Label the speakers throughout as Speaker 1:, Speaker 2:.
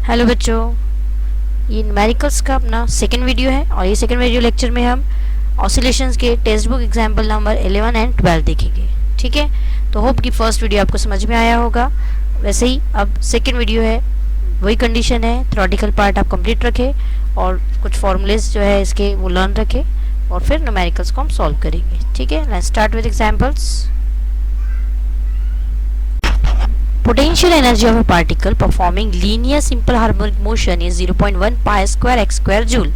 Speaker 1: Hello बच्चों, ये numericals का अपना सेकंड वीडियो है और ये सेकंड वीडियो लेक्चर में हम ऑसिलेशंस के text book example number 11 and 12 देखेंगे। ठीक है, तो होप कि फर्स्ट वीडियो आपको समझ में आया होगा। वैसे ही अब सेकंड वीडियो है, वही कंडीशन है, थ्योरेटिकल पार्ट आप कंप्लीट रखें और कुछ फॉर्मूलेस जो है इसके वो लर्न रखें और फिर न्यूमेरिकल्स को हम सॉल्व करेंगे। ठीक है, let's start with examples. Potential energy of a particle performing linear simple harmonic motion is 0.1 pi square x square joule.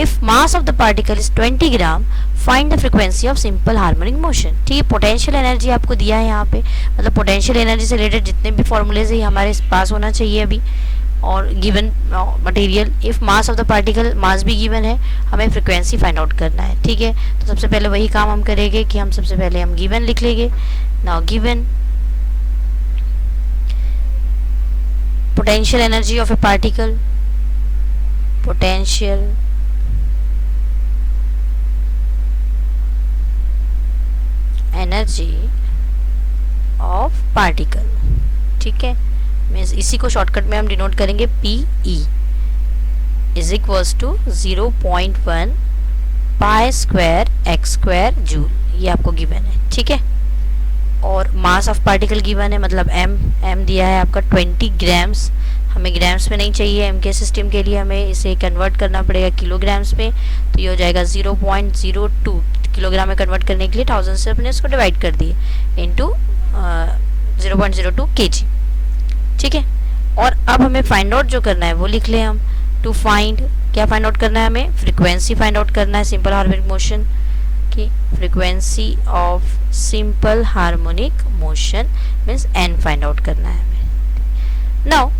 Speaker 1: If mass of the particle is 20 gram, find the frequency of simple harmonic motion. ठीक है, potential energy आपको दिया है यहाँ पे, मतलब potential energy से related जितने भी फॉर्मूलेज है हमारे पास होना चाहिए अभी। और given material, if mass of the particle, mass भी गिवन है, हमें फ्रिक्वेंसी फाइंड आउट करना है। ठीक है, तो सबसे पहले वही काम हम करेंगे कि हम सबसे पहले हम गिवन लिख लेंगे। Now given potential energy of a particle, potential energy of particle। ठीक है, मीन्स इसी को शॉर्टकट में हम डिनोट करेंगे PE is equals to 0.1 pi square x square joule. ये आपको गिवन है। ठीक है, और मास ऑफ पार्टिकल गिवन है, मतलब m दिया है आपका 20 ग्राम्स। हमें ग्राम्स में नहीं चाहिए, m के सिस्टम के लिए हमें इसे कन्वर्ट करना पड़ेगा किलोग्राम्स में। तो ये हो जाएगा 0.02 किलोग्राम में कन्वर्ट करने के लिए 1000 से अपने इसको डिवाइड कर दिए इंटू 0.02 kg। ठीक है, और अब हमें फाइंड आउट जो करना है वो लिख लें हम। टू फाइंड, क्या फाइंड आउट करना है हमें? फ्रीक्वेंसी फाइंड आउट करना है सिंपल हार्मोनिक मोशन की। Frequency of simple harmonic motion means n find out करना है हमें। नाउ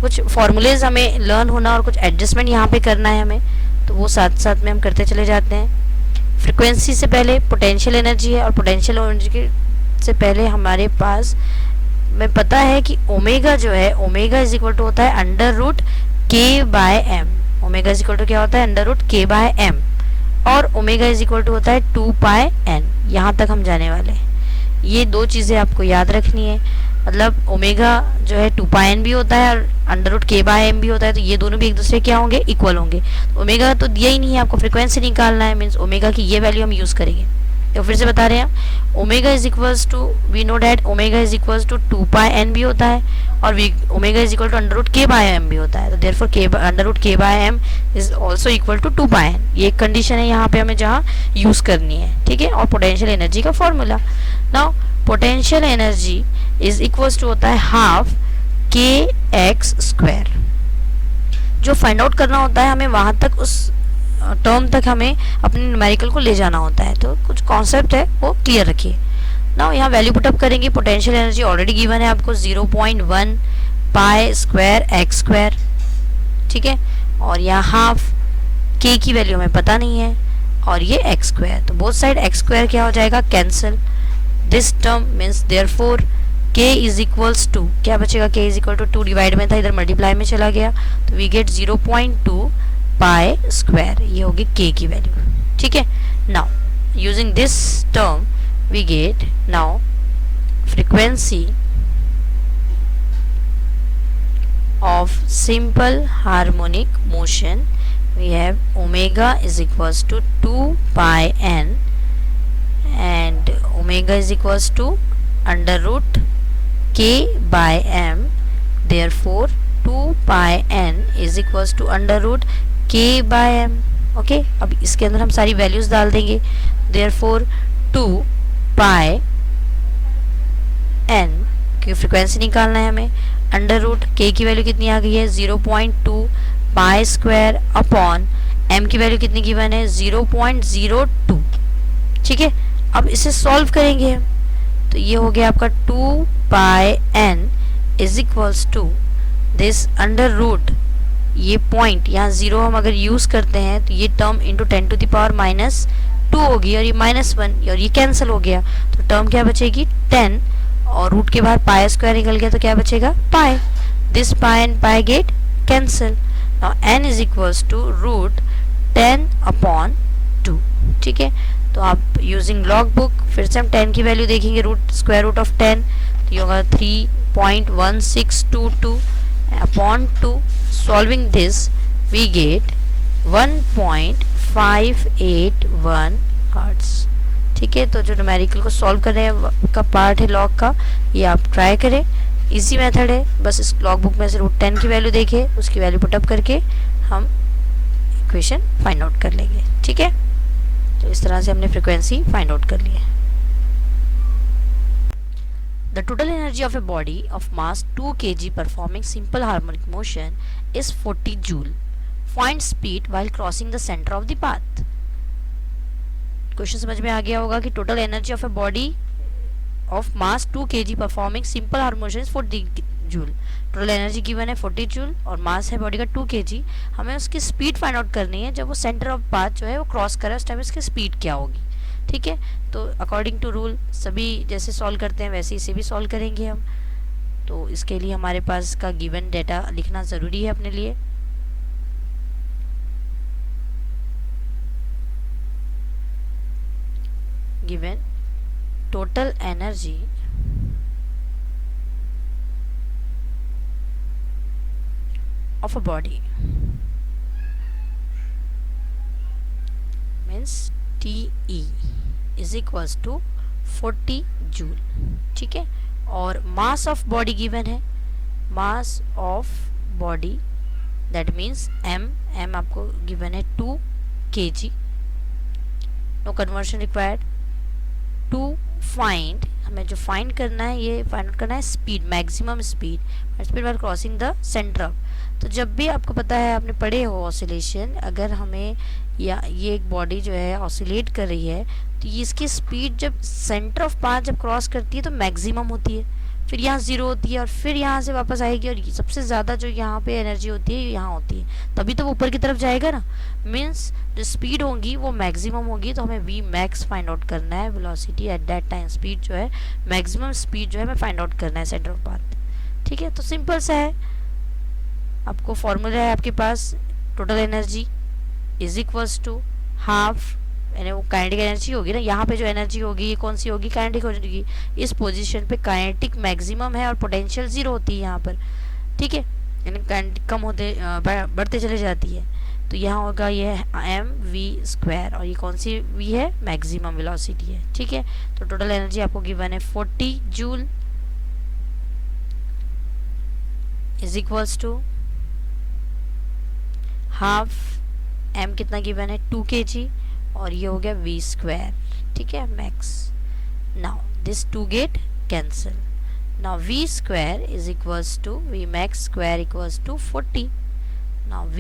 Speaker 1: कुछ फॉर्मूलेज हमें लर्न होना और कुछ एडजस्टमेंट यहाँ पे करना है हमें, तो वो साथ साथ में हम करते चले जाते हैं। फ्रीक्वेंसी से पहले पोटेंशियल एनर्जी है और पोटेंशियल एनर्जी से पहले हमारे पास में पता है कि ओमेगा जो है, ओमेगा इज इक्वल टू होता है under root k by m. Omega is equal to क्या होता है? Under root k by m, और ओमेगा इज इक्वल टू होता है 2 पाई एन। यहाँ तक हम जाने वाले हैं। ये दो चीज़ें आपको याद रखनी है, मतलब ओमेगा जो है 2 पाई एन भी होता है और under root k by m भी होता है, तो ये दोनों भी एक दूसरे क्या होंगे? इक्वल होंगे। तो ओमेगा तो दिया ही नहीं है, आपको फ्रीक्वेंसी निकालना है, मीन्स ओमेगा की ये वैल्यू हम यूज़ करेंगे। तो फिर से बता रहे हैं, omega is equals to, we know that omega is equals to 2 pi n भी होता है और omega is equal to under root k by m भी होता है। तो therefore k under root k by m is also equal to 2 pi n. ये एक कंडीशन है यहाँ पे हमें जहाँ यूज करनी है। ठीक है, और पोटेंशियल एनर्जी का formula. Now potential energy is equals to होता है हाफ के एक्स स्क्वायर। जो फाइंड आउट करना होता है हमें, वहां तक उस टर्म तक हमें अपने न्यूमेरिकल को ले जाना होता है, तो कुछ कॉन्सेप्ट है वो क्लियर रखिए। नाउ यहाँ वैल्यू पुटअप करेंगे। पोटेंशियल एनर्जी ऑलरेडी गिवन है आपको 0.1 पाई स्क्वायर एक्स स्क्वायर। ठीक है, और यहाँ हाफ के की वैल्यू हमें पता नहीं है और ये एक्स स्क्वायर, तो बोथ साइड एक्स स्क्वायर क्या हो जाएगा? Cancel. This term means therefore k is equals to, क्या बचेगा? k is equal to 2 divide में था, इधर मल्टीप्लाई में चला गया, तो वी गेट 0.2 पाई स्क्वायर। ये होगी k की वैल्यू। ठीक है, now using this term we get now frequency of simple harmonic motion, we have omega is equals to 2 pi n and omega is equals to under root k by m, therefore 2 pi n is equals to under root k by m। Okay, अब इसके अंदर हम सारी values डाल देंगे। therefore 2 pi n की frequency निकालना है हमें। अंडर रूट के की वैल्यू कितनी आ गई है? 0.2 पाई स्क्वायर अपॉन एम की वैल्यू कितनी गिवन है? 0.02। ठीक है, अब इसे सॉल्व करेंगे हम, तो ये हो गया आपका 2 pi n is equals to this under root, ये पॉइंट यहाँ 0 हम अगर यूज करते हैं तो ये term into 10 to the power -2 होगी और ये -1 और ये कैंसिल हो गया, तो टर्म क्या बचेगी? 10, और रूट के बाहर पाई स्क्वायर निकल गया तो क्या बचेगा? Pi. This pi and pi get cancel. Now n is equals to root 10 upon 2। ठीक है, तो आप यूजिंग लॉग बुक फिर से हम 10 की वैल्यू देखेंगे, रूट स्क्वायर रूट ऑफ 10, तो ये होगा 0.1622 upon 2. Solving this we get 1.581 hertz. ठीक है, तो जो न्यूमेरिकल को सॉल्व करने का पार्ट है लॉग का, ये आप ट्राई करें। इजी मेथड है, बस इस लॉग बुक में से √10 की वैल्यू देखें, उसकी वैल्यू पुटअप करके हम इक्वेशन फाइंड आउट कर लेंगे। ठीक है, तो इस तरह से हमने फ्रीक्वेंसी फाइंड आउट कर ली है। The total energy of a body of mass 2 kg performing simple harmonic motion is 40 joule. Find speed while crossing the center of the path. Question समझ में आ गया होगा कि total energy of a body of mass 2 kg performing simple harmonic motion is 40 joule. Total energy given है 40 joule और मास है body का 2 kg। हमें उसकी स्पीड फाइंड आउट करनी है जब वो सेंटर ऑफ पाथ जो है वो क्रॉस करे, उस टाइम इसकी स्पीड क्या होगी। ठीक है, तो अकॉर्डिंग टू रूल सभी जैसे सॉल्व करते हैं वैसे इसे भी सॉल्व करेंगे हम। तो इसके लिए हमारे पास इसका गिवन डेटा लिखना ज़रूरी है अपने लिए। Given total energy of a body means TE is equals to 40 joule. ठीक है, और मास ऑफ बॉडी गिवन है, mass of body that means m आपको गिवन है 2 kg। No conversion required. To find, हमें जो फाइंड करना है ये फाइंड करना है speed, maximum speed while crossing the centre of. तो जब भी आपको पता है, आपने पढ़े हो ऑसिलेशन, अगर हमें या ये एक बॉडी जो है ऑसिलेट कर रही है तो ये इसकी स्पीड जब सेंटर ऑफ पाथ जब क्रॉस करती है तो मैक्सिमम होती है, फिर यहाँ 0 होती है और फिर यहाँ से वापस आएगी, और सबसे ज़्यादा जो यहाँ पे एनर्जी होती है यहाँ होती है, तभी तो वो ऊपर की तरफ जाएगा ना। मीन्स जो स्पीड होगी वो मैक्सिमम होगी, तो हमें वी मैक्स फाइंड आउट करना है, velocity at that time, speed जो है मैक्सिमम स्पीड जो है हमें फाइंड आउट करना है सेंटर ऑफ पाथ। ठीक है, तो सिंपल सा है, आपको फॉर्मूला है आपके पास, total energy is equals to half, यानी वो काइनेटिक एनर्जी होगी ना, यहाँ पे जो एनर्जी होगी ये कौन सी होगी, काइनेटिक होगी। इस पोजीशन पे काइनेटिक मैक्सिमम है और पोटेंशियल 0 होती है यहाँ पर। ठीक है, यानी काइनेटिक कम होते बढ़ते चले जाती है, तो यहाँ होगा ये mv², और ये कौन सी v है, मैक्सिमम वेलोसिटी है। ठीक है, तो टोटल एनर्जी आपको गिवन है 40 joule is equals to half, m कितना गिवन है 2 kg, और ये हो गया v²। ठीक है, max. Now this 2 get cancel. Now v² is equals to v max² equals to 40। Now v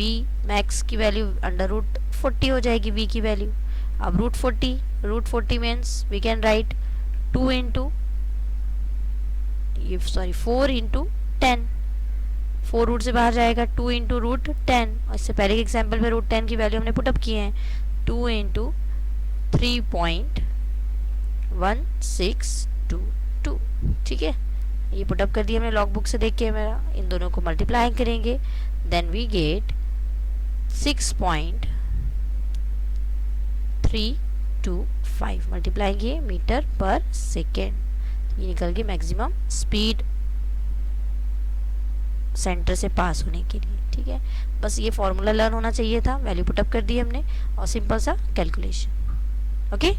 Speaker 1: max की वैल्यू √40 हो जाएगी v की वैल्यू। अब √40 means we can write 2 into 4 into 10, 4 root से बाहर जाएगा, 2 इंटू √10, और इससे पहले के एग्जाम्पल में √10 की वैल्यू हमने पुटअप किए हैं, 2 इंटू 3.1622। ठीक है, ये पुटअप कर दिया हमने लॉग बुक से देख के, मेरा इन दोनों को मल्टीप्लाई करेंगे, then we get 6.325 multiply metre पर सेकेंड, ये निकल गई मैक्सिमम स्पीड सेंटर से पास होने के लिए। ठीक है, बस ये फॉर्मूला लर्न होना चाहिए था, वैल्यू पुटअप कर दी हमने और सिंपल सा कैलकुलेशन। ओके।